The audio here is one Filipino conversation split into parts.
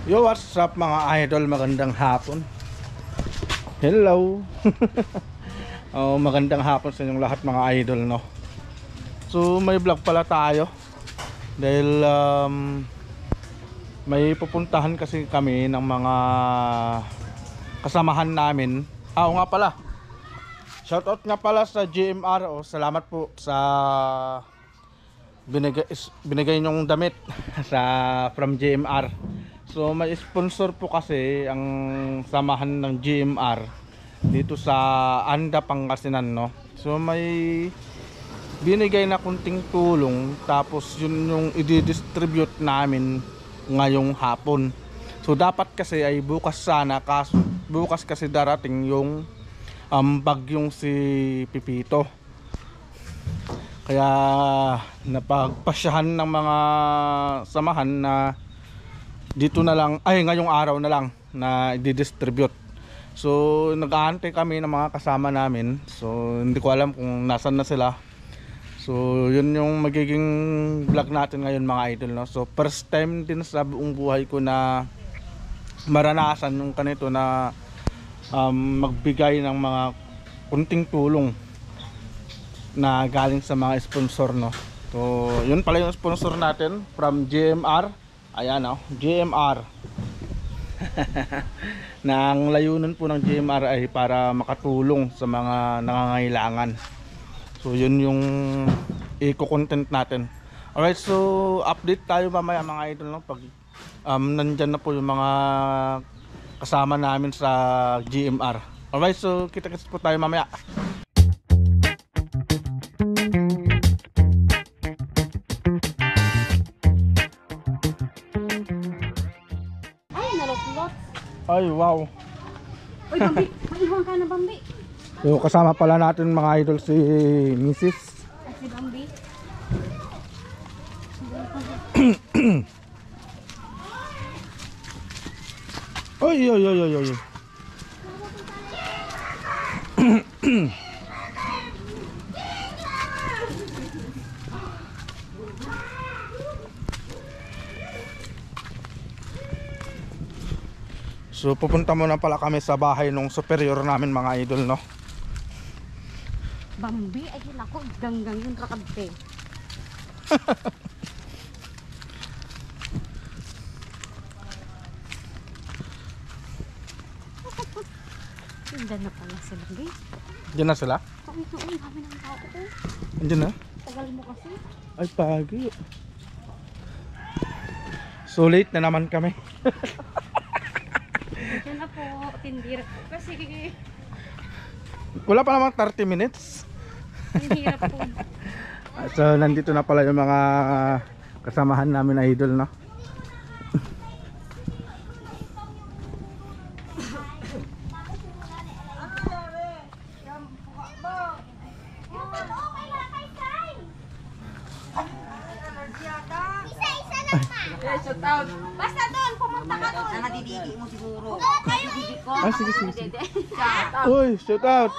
Yo, what's up mga idol? Magandang hapon. Hello. Magandang hapon sa inyong lahat mga idol, no. So may vlog pala tayo dahil may pupuntahan kasi kami ng mga kasamahan namin. Oo nga pala. Shoutout nga pala sa GMR. Salamat po sa binigay nyong damit from GMR. So may sponsor po kasi ang samahan ng GMR dito sa Anda, Pangasinan, no. So may binigay na kunting tulong, tapos yun yung i-distribute namin ngayong hapon. So dapat kasi ay bukas sana, kaso bukas kasi darating yung bagyong si Pipito. Kaya napagpasyahan ng mga samahan na dito na lang, ay ngayong araw na lang na i-distribute. So nag-aantay kami ng mga kasama namin. So hindi ko alam kung nasan na sila. So yun yung magiging vlog natin ngayon mga idol, no? So first time din sa buong buhay ko na maranasan yung kanito na magbigay ng mga kunting tulong na galing sa mga sponsor, no? So yun pala yung sponsor natin from GMR. Ayan, oh, GMR. Na ang layunin po ng GMR ay para makatulong sa mga nangangailangan. So yun yung i-content natin. Alright, so update tayo mamaya mga idol, no? Pag nandyan na po yung mga kasama namin sa GMR. Alright, so kita-kits po tayo mamaya. Ay, wow. Uy, Bambi, maiwan ka na, Bambi. So kasama pala natin mga idol si Mrs. At si Bambi. Oy, oy, oy, oy, oy. So pupunta muna pala kami sa bahay ng superior namin mga idol, no. Bambi, ayun ako, ganggang yung rakabte. Tindan na pala sila, Bambi. Diyan na sila? Kami dami ng tao ko. Diyan na? Tagal mo kasi. Ay, pagi. So late na naman kami. Diyan na po, tindira. Kasi Wala pa namang 30 minutes. tindira po. So nandito na pala yung mga kasamahan namin idol, no. Basta doon, pumunta ka doon. Nadidigi mo siguro. Nadidigi ko. Ah, sige, sige, sige. Uy, shout out.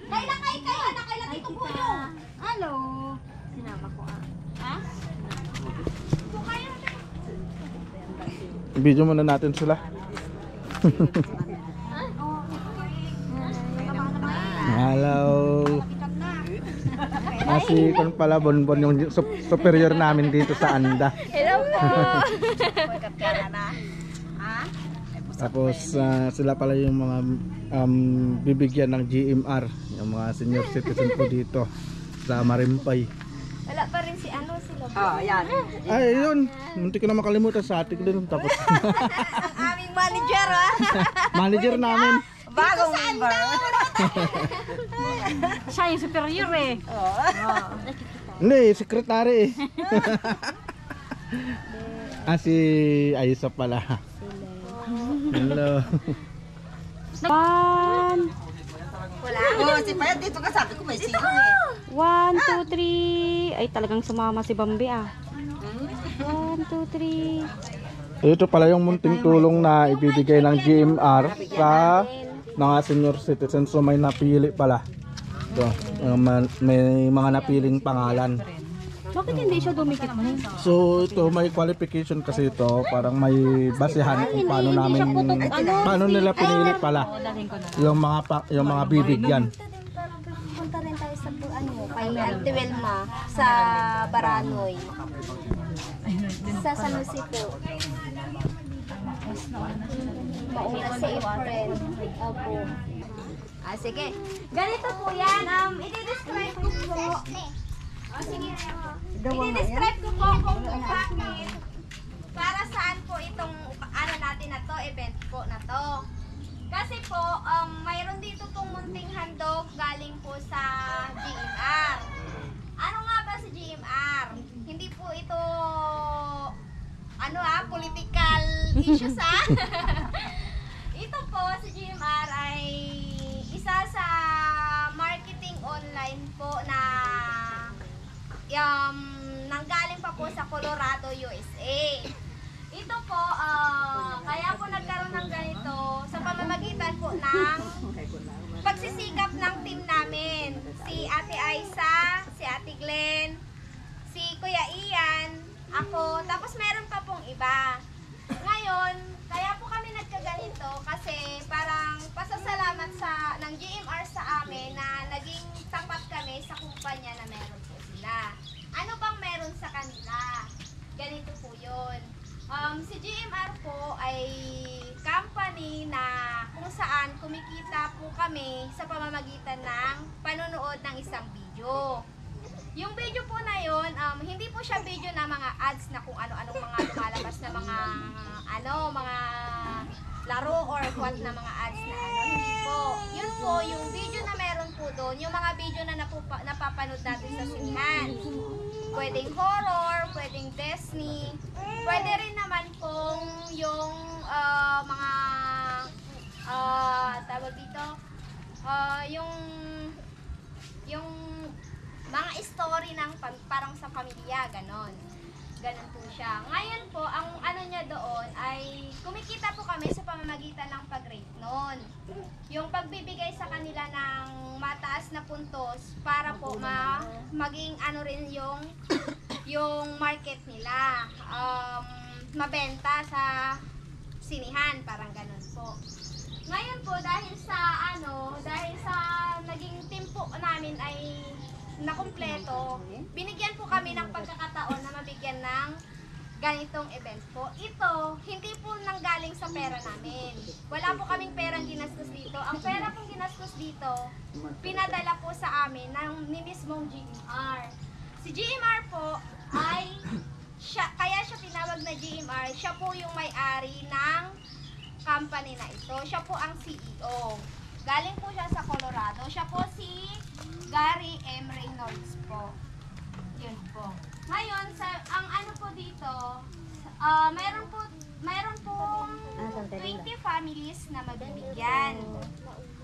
Kailan kayo? Nakailan dito po yun? Hello. Sinama ko Ha? Video muna natin sila. Hello. Si kon pala Bonbon yung superior namin dito sa Anda. Hello po. Tapos sila pala yung mga bibigyan ng GMR, yung mga senior citizen po dito sa Marimpay. Wala pa rin si sila. Ayan. Ay, yun. Muntik ko na makalimutan sa atin din. Tapos Aming manager, manager namin. Bagong member. Siya yung superior eh. Hindi, secretary. Si Aisa pala. Hello. One. Wala. Oh, si Payat dito ka, sabi ko may sino eh. 1, 2, 3. Ay, talagang sumama si Bambi 1, 2, 3. Ito pala yung munting tulong na ibibigay ng GMR sa mga senior citizens. So may napili pala. Ito, may mga napiling pangalan. Bakit hindi siya dumikit mo? So ito may qualification kasi ito, parang may basehan kung paano namin paano nila pinilit pala yung mga bibigyan. Punta rin tayo sa kay Ate Welma sa Baranoy. Sa San Jose po. Mauna sa April. Opo. Sige. Ganito po yan. I-describe ko po. Sige. I-describe ko po kung bakit para saan po itong ano natin na to, event po na to. Kasi po, mayroon dito pong munting handog galing po sa GMR. Ano nga ba si GMR? Hindi po ito political issues Ito po si GMR ay isa sa marketing online po na nanggaling pa po sa Colorado, USA. Ito po, kaya po nagkaroon ng ganito sa pamamagitan po ng pagsisikap ng team namin. Si Ate Aiza, si Ate Glenn, si Kuya Ian, ako, tapos meron pa pong iba. Ngayon, kaya po kami nagkaganito kasi parang pasasalamat ng GMR sa amin na naging tapat kami sa kumpanya na meron po sila. Ano bang meron sa kanila? Ganito po yun. Si GMR po ay company na kung saan kumikita po kami sa pamamagitan ng panonood ng isang video. Yung video po na yun, hindi po siya video na mga ads na kung ano-anong mga lumalabas na mga mga laro or what na mga ads na hindi po. Yun po, yung video na meron po doon, yung mga video na napapanood natin sa sinihan. Pwedeng horror, pwedeng Disney, pwede rin naman pong yung mga tawag dito, yung mga story ng parang sa pamilya, ganon. Ganon po siya. Ngayon po, ang ano niya doon ay kumikita po kami sa pamamagitan ng pag-rate noon. Yung pagbibigay sa kanila ng mataas na puntos para po maging ano rin yung market nila. Mabenta sa sinihan, parang ganon po. Ngayon po, dahil sa naging team po namin ay nakumpleto, binigyan po kami ng pagkakataon na mabigyan ng ganitong event po. Ito, hindi po nanggaling sa pera namin. Wala po kaming perang ginastos dito. Ang pera pong ginastos dito, pinadala po sa amin ni mismong GMR. Si GMR po ay, kaya siya tinawag na GMR, siya po yung may-ari ng company na ito. Siya po ang CEO. Galing po siya sa Colorado. Siya po si Gary M. Reynolds po. Yun po. Ngayon, ang ano po dito, mayroon pong 20 families na mabibigyan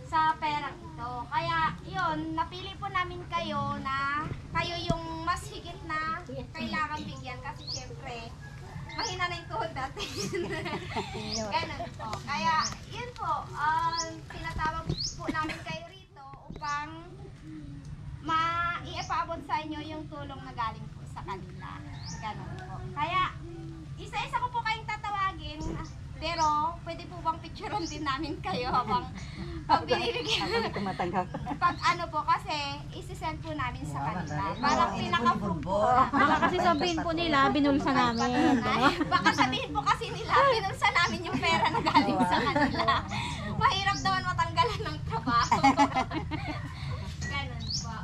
sa perang ito. Kaya, yun, napili po namin kayo na kayo yung mas higit na kailangan bigyan kasi syempre, mahina na yung tuhod natin. Ganun po. Kaya, yun po, tinatawag po namin kayo rito upang maipaabot sa inyo yung tulong na galing po sa kanila. Ganun po. Kaya, isa-isa ko po kayong tatawagin, pero pwede po bang picturean din namin kayo habang pag binibigyan. Pag ano po, kasi isi-send po namin sa kanila. Parang pinaka-proof po. Baka kasi sabihin po nila, binulsa namin. Baka sabihin po kasi nila, binulsa namin yung pera na galing sa kanila. Mahirap naman matanggalan ng trabaho. Ganun po.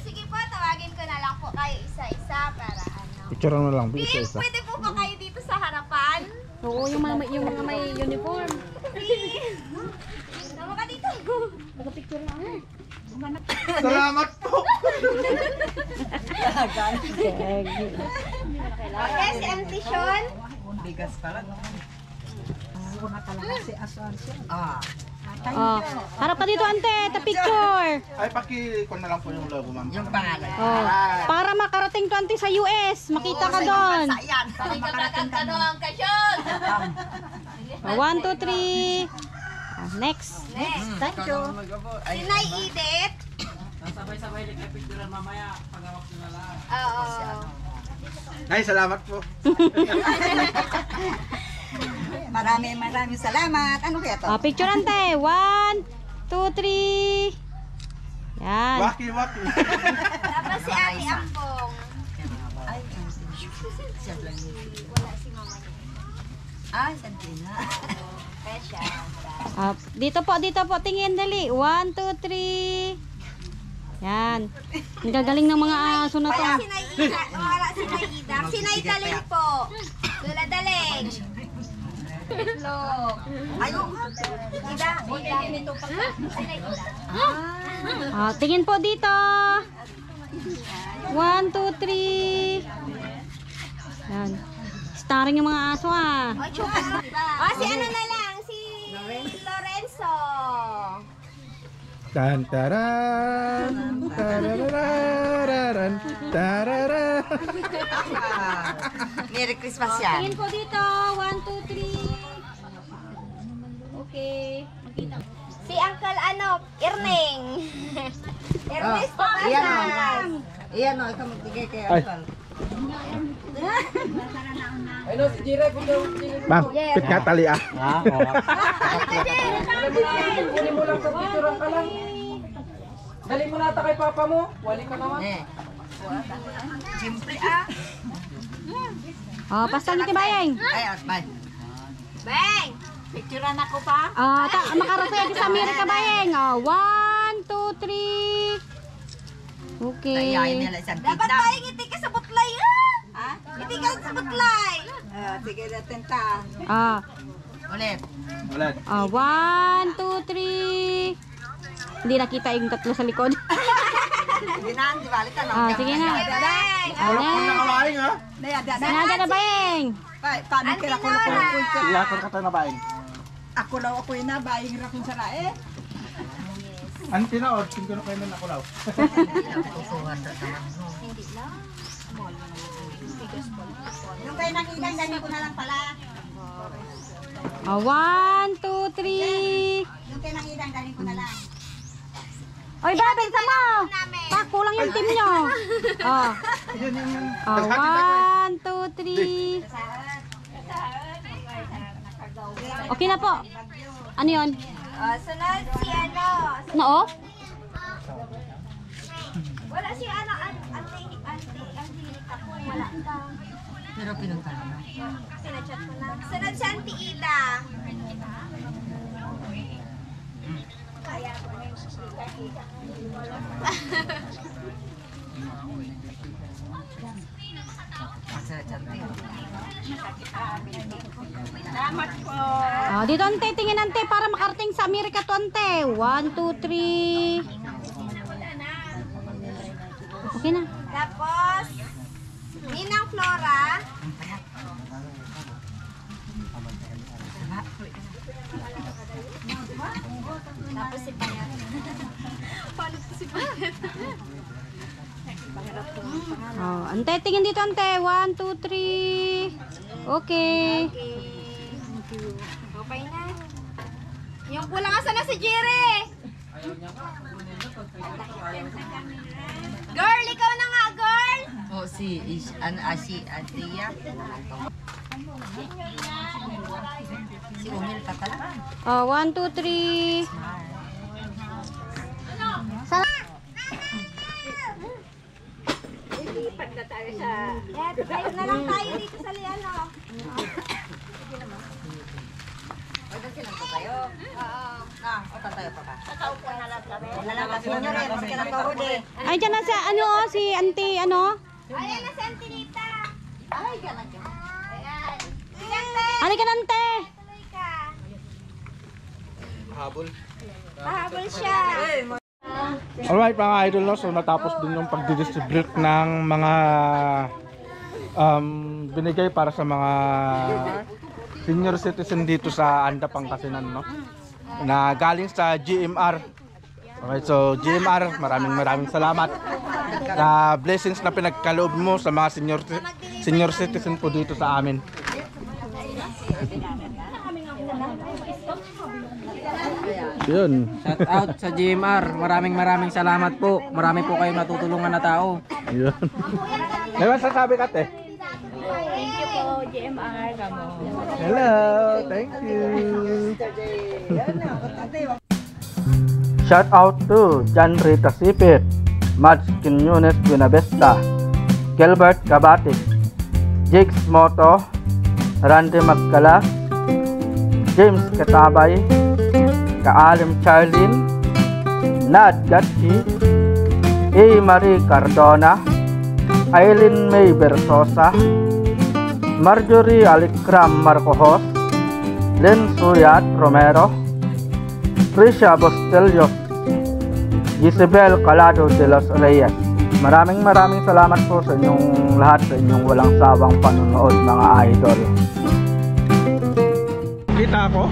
Sige po, tawagin ko na lang po kayo isa-isa para ano. Picture mo lang, Tim, isa-isa. pwede po ba kayo dito sa harapan? Oo, yung mga may uniform. Tim! Tama ka dito. Nagpicture lang. Salamat po! Okay, si Auntie Sean. Bigas pala. Si Asuansyon. Oh, harap ka dito, ante, ta picture. Ay, paki-con na lang po yung logo, ma'am. Yung pangalan. Oh, para makarating to, ante, sa US. Makita ka doon. Ayan. Para makarating ka doon. Oh, 1, 2, 3. Next. Next. Thank you. Si Nay Edith. Sabay-sabay like picture mamaya pag-awak nila lahat. Oo. Ay, salamat po. Maraming salamat. Ano kaya to? Picture ante. 1, 2, 3. Yan. Waki. Tapos si Ate Ambong. Wala si mama niya. Ay, Santina. Special. Dito po. Tingin dali. 1, 2, 3. Yan. Ang gagaling ng mga aso na to. Sinay Ida. Wala Sinay Ida. Sinay Daling po. Lula Daling. Look. Ayaw. Ida. Ida. Sinay Ida. Tingin po dito. 1, 2, 3. Yan. Starring yung mga aso Si ano na lang. Si Lorenzo. Tan taran, tarararan, tararan. Merry Christmas yan. Tingin po dito. 1, 2, 3. Okay. Si Uncle Irning. Ernesto Iyan o. Casas. Iyan o, ikaw magbigay kay Ay. Uncle. Bang, pit ka tali ah. Dali mo nata kay papa mo. Wali ka naman. Siyempre Pastal ni Tibayeng. Ay, bye. Bang! Picturean ako pa. Makarasaya sa Amerika Bayeng. 1, 2, 3. Okay. Kaya nila isang Dapat tignan. tayo ngiti ka sa butlay Ngiti ka sa butlay. Sige natin ta. Ulit. 1, 2, 3. Hindi nakita yung tatlo sa likod. Hindi na, di balik ka na. Sige na. Bang! Wala po nakawain ha. Sinaga na Bayeng. Paano kaya ako na Iya ka kata na baing. Ako daw ako na baying ra kun sara eh. Anti na or sino kayo na nakulaw. Yung kayo nakilang, dami ko na lang pala. 1, 2, 3. Yung kayo nakilang, dami ko na lang. Oy, Babel, sama. Kulang yung team nyo. Yun. 1, 2, 3. Okay na po. Ano yun? Sunod si ano. Noo? Wala si ano. Angelita po. Wala ka. Pero pinunta na. Sinachat ko na. Sunod si Auntie Ida. Kaya ko na yung sisika. Salamat po. Dito ante, tingin ante para makarating sa Amerika to ante. 1, 2, 3. Okay na. Tapos, Ninang Flora. Tapos si Payat. Paano si Payat? Ante, tingin dito ante. 1, 2, 3. Okay. Okay na. Yung kulang asa na si Jerry. Girl, ikaw na nga, girl. Oh, si Atia. Si Umil ka talaga. 1, 2, 3. Tayo na lang tayo dito sa Liano. Tatayo pa ba? Tataupo na lang kami. Wala lang kasi nyo rin. Maski lang ako din. Ay, dyan na si auntie, Ayan na si Antinita. Ay, galang ka. Ayan. Sige, Halika na ante. tuloy ka. Habol. Pahabol siya. Alright mga idol, no? So natapos din yung pagdidistribute ng mga binigay para sa mga senior citizen dito sa Anda, Pangasinan, no? Na galing sa GMR. Okay, so GMR, maraming salamat sa blessings na pinagkaloob mo sa mga senior citizen po dito sa amin. Yun. Shout out sa GMR. Maraming salamat po. Marami po kayong natutulungan na tao. Yun. May masasabi ka, te? Thank you po, GMR. Kamo. Hello, thank you. Shout out to John Rita Sipit, Mads Quiñones Buenavesta, Gilbert Cabatic, Jakes Moto, Randy Magcalas, James Katabay, Kaalim Charlene, Nad Gatchi, A. Marie Cardona, Aileen May Bersosa, Marjorie Alicram Marcojos, Len Suyat Romero, Trisha Bostelios, Isabel Calado de los Reyes. Maraming salamat po sa inyong lahat, sa inyong walang sawang panonood, mga idol. Kita ako?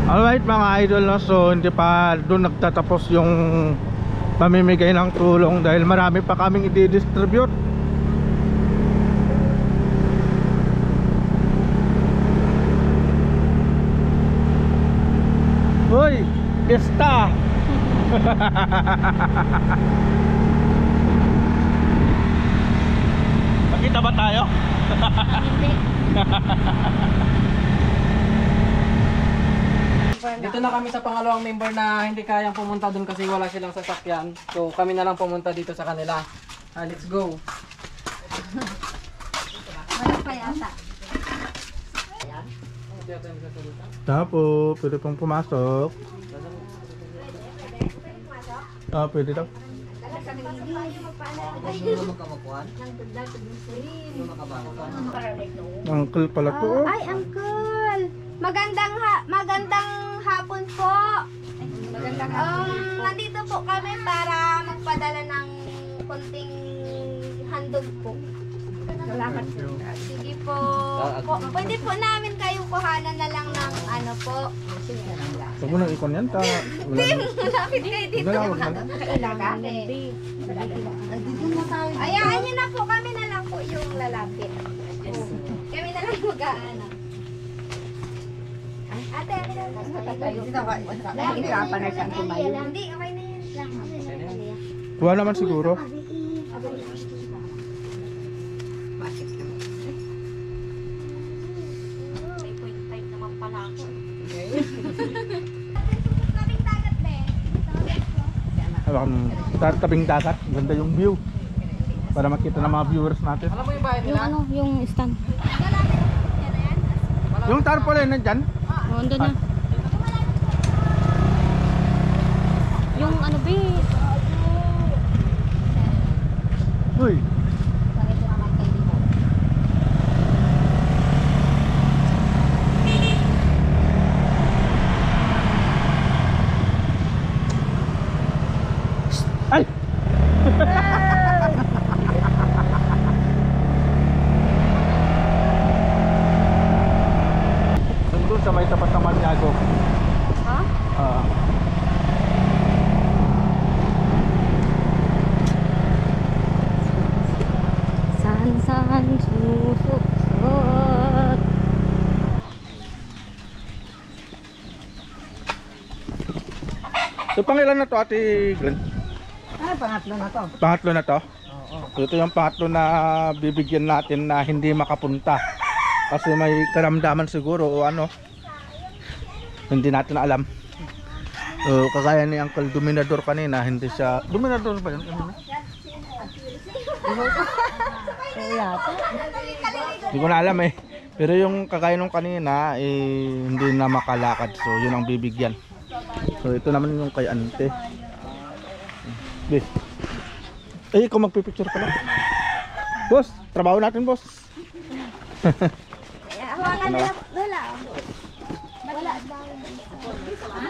Alright mga idol, no? So hindi pa doon nagtatapos yung pamimigay ng tulong dahil marami pa kaming i-distribute. Hoy, pista! Makita ba tayo? Dito na kami sa pangalawang member na hindi kayang pumunta doon kasi wala silang sasakyan. So kami na lang pumunta dito sa kanila. Let's go. Tapo, pwede pong pumasok. Pwede daw. Uncle pala to. Oh. Ay, uncle! Magandang hapon po. Nandito po kami para magpadala ng konting handog po. Salamat po. Sige po. Pwede po namin kayong kuhanan na lang ng ano po. Huwag mo nang ikon yan. Malapit kayo dito. Ayaan nyo na po. Kami na lang po yung lalapit. Kami na lang mag-aano. Ate, Hindi ka pa na siyang tumayo. Hindi, okay na yan. Kuha naman siguro. May point time naman pala ako. Tabing dagat, be. Tabing dagat. Ganda yung view. Para makita ng mga viewers natin. Alam mo yung bahay Yung nila? ano, yung stand. Yung tarpaulin nandyan. Oh, andun na. Yung ano, be. Uy. Ay! Doon sa may tapat ng Maniago. Ha? San susukot. So pangilan na to, Ate Glenn? Pangatlo na to. Pangatlo na to? So, ito yung pangatlo na bibigyan natin na hindi makapunta. Kasi may karamdaman siguro o ano. Hindi natin alam. So, kagaya ni Uncle Dominador kanina, hindi siya... Dominador ba yun? Hindi ko na alam eh. Pero yung kagaya nung kanina, hindi na makalakad. So, yun ang bibigyan. So, ito naman yung kay Ante. Bis. Eh, ikaw magpipicture pala. Boss, trabaho natin, boss.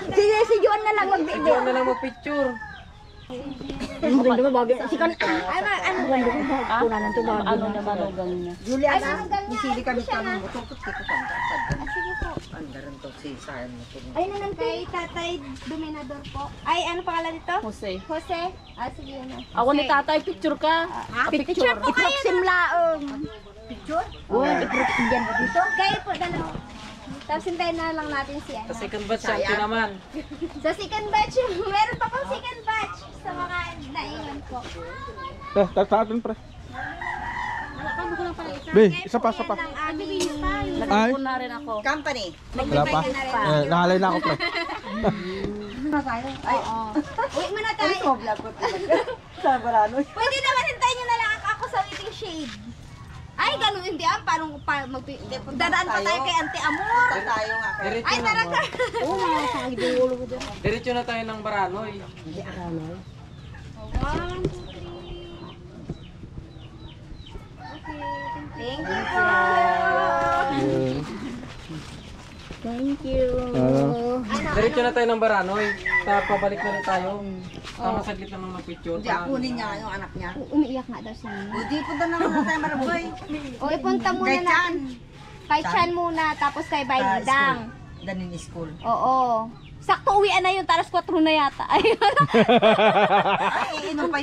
Sige, si Juan na lang mag-video. Diyan na lang mag-picture. Ano na balugang niya? Juliana, isili kami sa mo. Tukot ko pa. Andaran to si Sayan mo. Ay, nanan kay Tatay Dominador po. Ay, ano pangalan nito? Jose. Jose? Sige na. Ako ni tatay, picture ka. Picture po kayo. Simlaong. Picture? Diyan ba dito? Kayo po, dalawa. Tapos hintayin na lang natin si ano. Sa second batch, Santi naman. Sa second batch, meron pa pang second batch sa mga naiwan po. Sa atin, pre. Be, isa pa. Ay, na rin ako. Company. wala pa. Nakalay na ako, pre. Uwi mo na tayo. Sa Baranoy. Pwede naman hintayin nyo na lang ako sa waiting shade. Ay, ganun hindi ah. Parang dadaan pa tayo kay Auntie Amor. Tayo nga. Diretso Ay, na talaga. Diretso na tayo ng Baranoy. 1, 2, 3. Okay, thank you po. Thank you. Diretso na tayo ng Baranoy. Pabalik na rin tayo. Tama saglit lang ng picture. Hindi, kunin niya yung anak niya. Umiiyak nga daw siya. Hindi, punta na muna tayo Maraboy. O, ipunta muna Kay na. Chan. Kay Chan muna, tapos kay Bailidang. Danin school. Oo. Sakto uwian na yun, talas 4 na yata. Ayun. Ay, inom pa